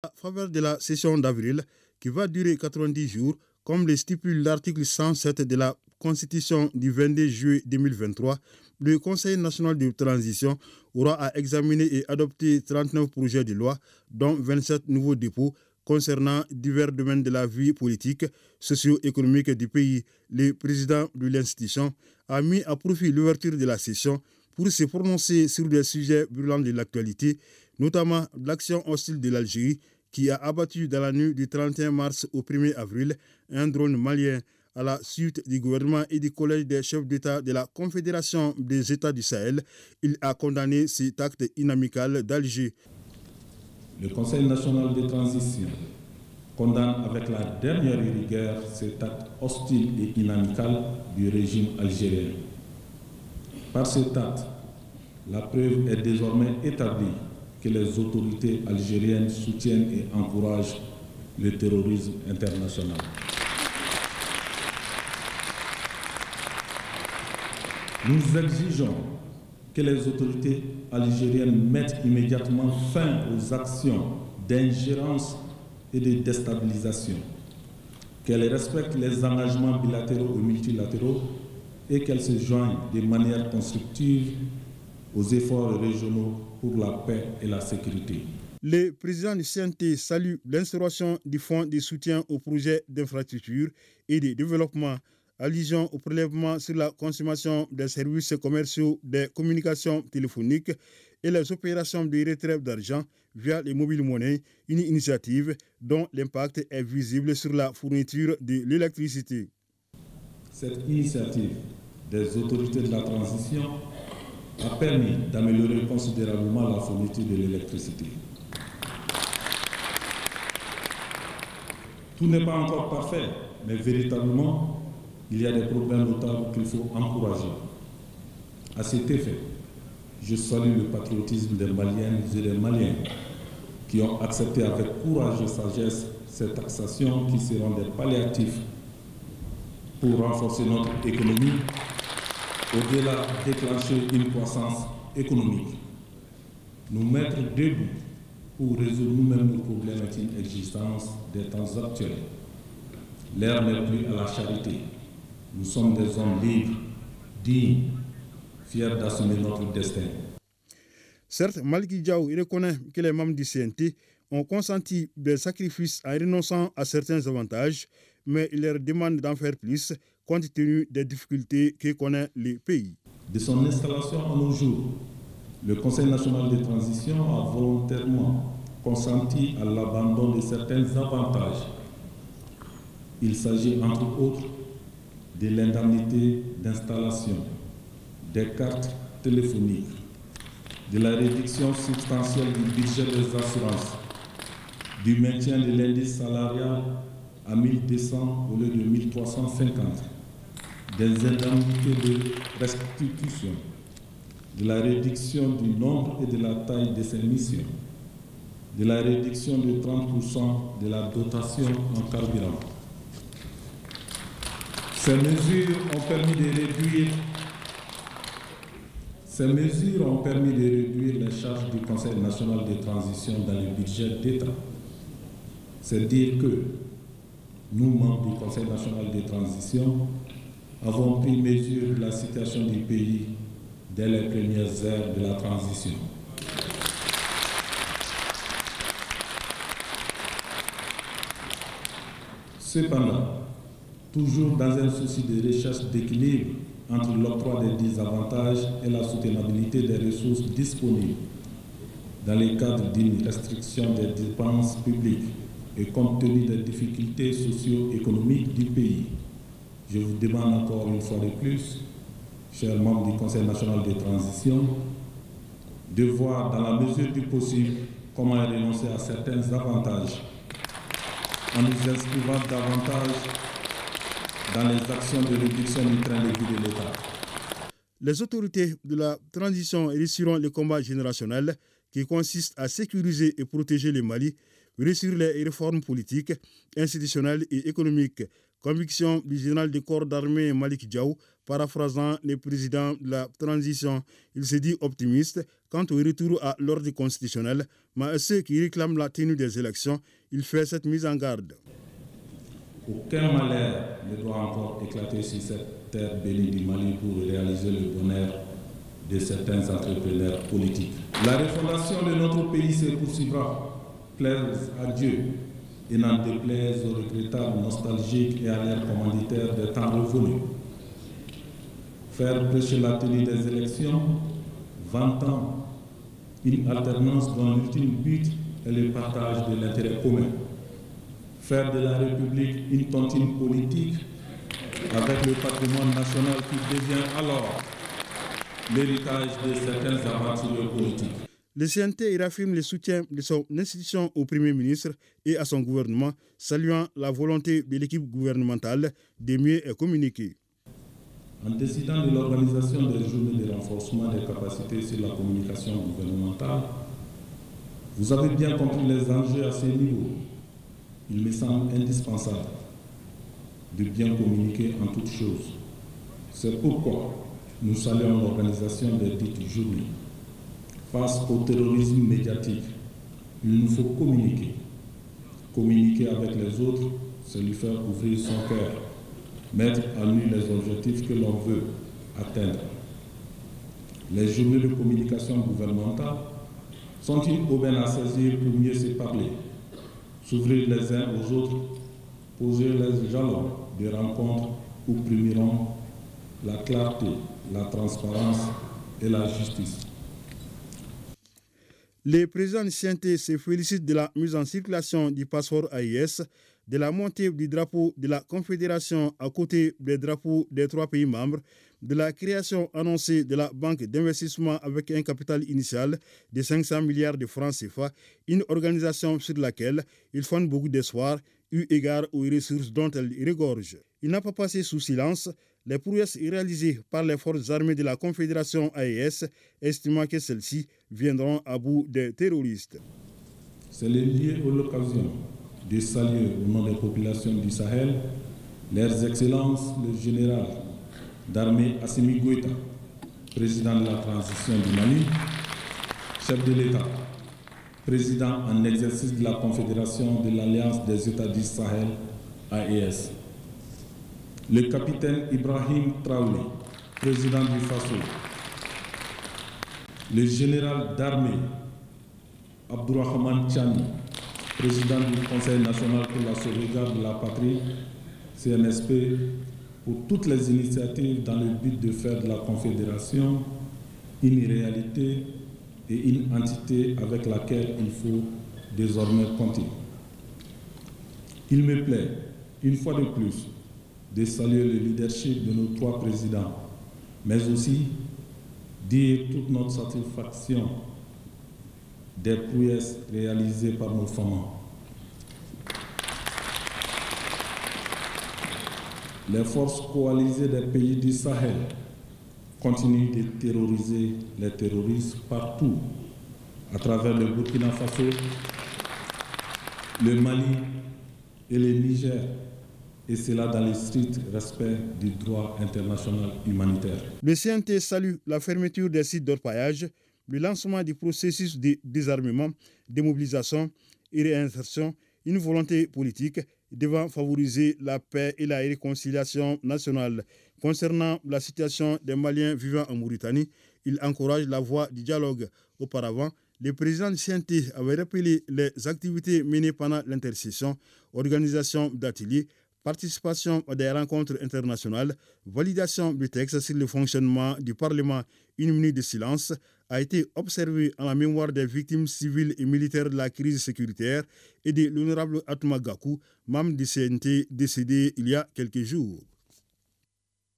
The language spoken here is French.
À faveur de la session d'avril, qui va durer 90 jours, comme le stipule l'article 107 de la Constitution du 22 juillet 2023, le Conseil national de transition aura à examiner et adopter 39 projets de loi, dont 27 nouveaux dépôts concernant divers domaines de la vie politique, socio-économique du pays. Le président de l'institution a mis à profit l'ouverture de la session pour se prononcer sur des sujets brûlants de l'actualité, notamment l'action hostile de l'Algérie qui a abattu dans la nuit du 31 mars au 1er avril un drone malien. À la suite du gouvernement et du collège des chefs d'État de la Confédération des États du Sahel, il a condamné cet acte inamical d'Alger. Le Conseil national de transition condamne avec la dernière rigueur cet acte hostile et inamical du régime algérien. Par cet acte, la preuve est désormais établie que les autorités algériennes soutiennent et encouragent le terrorisme international. Nous exigeons que les autorités algériennes mettent immédiatement fin aux actions d'ingérence et de déstabilisation, qu'elles respectent les engagements bilatéraux et multilatéraux et qu'elles se joignent de manière constructive aux efforts régionaux pour la paix et la sécurité. Le président du CNT salue l'instauration du fonds de soutien aux projets d'infrastructure et de développement, allusion au prélèvement sur la consommation des services commerciaux des communications téléphoniques et les opérations de retrait d'argent via les mobile monnaies, une initiative dont l'impact est visible sur la fourniture de l'électricité. Cette initiative des autorités de la transition a permis d'améliorer considérablement la fourniture de l'électricité. Tout n'est pas encore parfait, mais véritablement, il y a des problèmes notables qu'il faut encourager. À cet effet, je salue le patriotisme des Maliennes et des Maliens qui ont accepté avec courage et sagesse cette taxation qui seront des palliatifs pour renforcer notre économie, au-delà déclencher une croissance économique. Nous mettre debout pour résoudre nous-mêmes nos problèmes est une exigence des temps actuels. L'ère n'est plus à la charité. Nous sommes des hommes libres, dignes, fiers d'assumer notre destin. Certes, Maliki Diaw reconnaît que les membres du CNT ont consenti des sacrifices en renonçant à certains avantages, mais il leur demande d'en faire plus compte tenu des difficultés que connaît le pays. De son installation à nos jours, le Conseil national de transition a volontairement consenti à l'abandon de certains avantages. Il s'agit entre autres de l'indemnité d'installation, des cartes téléphoniques, de la réduction substantielle du budget des assurances, du maintien de l'indice salarial à 1200 au lieu de 1350, des indemnités de restitution, de la réduction du nombre et de la taille de ces missions, de la réduction de 30% de la dotation en carburant. Ces mesures ont permis de réduire les charges du Conseil national de transition dans le budget d'État. C'est dire que nous, membres du Conseil national de transition, avons pris mesure de la situation du pays dès les premières heures de la transition. Cependant, toujours dans un souci de recherche d'équilibre entre l'octroi des désavantages et la soutenabilité des ressources disponibles, dans le cadre d'une restriction des dépenses publiques et compte tenu des difficultés socio-économiques du pays, je vous demande encore une fois de plus, chers membres du Conseil national de transition, de voir dans la mesure du possible comment renoncer à certains avantages en nous inscrivant davantage dans les actions de réduction du train de vie de l'État. Les autorités de la transition réussiront le combat générationnel qui consiste à sécuriser et protéger le Mali, réussir les réformes politiques, institutionnelles et économiques, Conviction du général de corps d'armée Malik Diaw, paraphrasant le président de la transition. Il se dit optimiste quant au retour à l'ordre constitutionnel, mais à ceux qui réclament la tenue des élections, il fait cette mise en garde. Aucun malheur ne doit encore éclater sur cette terre bénie du Mali pour réaliser le bonheur de certains entrepreneurs politiques. La refondation de notre pays se poursuivra, plaise à Dieu, et n'en déplaise aux regrettables nostalgiques et à l'air commanditaire des temps revenus. Faire prêcher la tenue des élections, vantant une alternance dont l'ultime but est le partage de l'intérêt commun. Faire de la République une tontine politique avec le patrimoine national qui devient alors l'héritage de certains aventuriers politiques. Le CNT réaffirme le soutien de son institution au Premier ministre et à son gouvernement, saluant la volonté de l'équipe gouvernementale de mieux communiquer. En décidant de l'organisation des journées de renforcement des capacités sur la communication gouvernementale, vous avez bien compris les enjeux à ce niveau. Il me semble indispensable de bien communiquer en toutes choses. C'est pourquoi nous saluons l'organisation des dites journées. Face au terrorisme médiatique, il nous faut communiquer. Communiquer avec les autres, c'est lui faire ouvrir son cœur, mettre à nu les objectifs que l'on veut atteindre. Les journées de communication gouvernementale sont une aubaine à saisir pour mieux se parler, s'ouvrir les uns aux autres, poser les jalons de rencontres où primeront la clarté, la transparence et la justice. Le président du CNT se félicite de la mise en circulation du passeport AIS, de la montée du drapeau de la Confédération à côté des drapeaux des 3 pays membres, de la création annoncée de la banque d'investissement avec un capital initial de 500 milliards de francs CFA, une organisation sur laquelle il fonde beaucoup d'espoir eu égard aux ressources dont elle regorge. Il n'a pas passé sous silence les prouesses réalisées par les forces armées de la Confédération AES, estimant que celles-ci viendront à bout des terroristes. C'est lié à l'occasion de saluer au nom des populations du Sahel leurs excellences le général d'armée Assimi Goïta, président de la transition du Mali, chef de l'État, président en exercice de la Confédération de l'Alliance des États du Sahel, AES, le capitaine Ibrahim Traoré, président du Faso, le général d'armée Abdourahmane Tchani, président du Conseil national pour la sauvegarde de la patrie, CNSP, pour toutes les initiatives dans le but de faire de la Confédération une réalité et une entité avec laquelle il faut désormais compter. Il me plaît, une fois de plus, de saluer le leadership de nos 3 présidents, mais aussi dire toute notre satisfaction des prouesses réalisées par nos femmes. Les forces coalisées des pays du Sahel continuent de terroriser les terroristes partout, à travers le Burkina Faso, le Mali et le Niger, et cela dans le strict respect du droit international humanitaire. Le CNT salue la fermeture des sites d'orpaillage, le lancement du processus de désarmement, démobilisation et réinsertion, une volonté politique devant favoriser la paix et la réconciliation nationale. Concernant la situation des Maliens vivant en Mauritanie, il encourage la voie du dialogue. Auparavant, le président du CNT avait rappelé les activités menées pendant l'intercession, organisation d'ateliers, participation à des rencontres internationales, validation du texte sur le fonctionnement du Parlement. Une minute de silence a été observée en la mémoire des victimes civiles et militaires de la crise sécuritaire et de l'honorable Atma Gakou, membre du CNT décédé il y a quelques jours.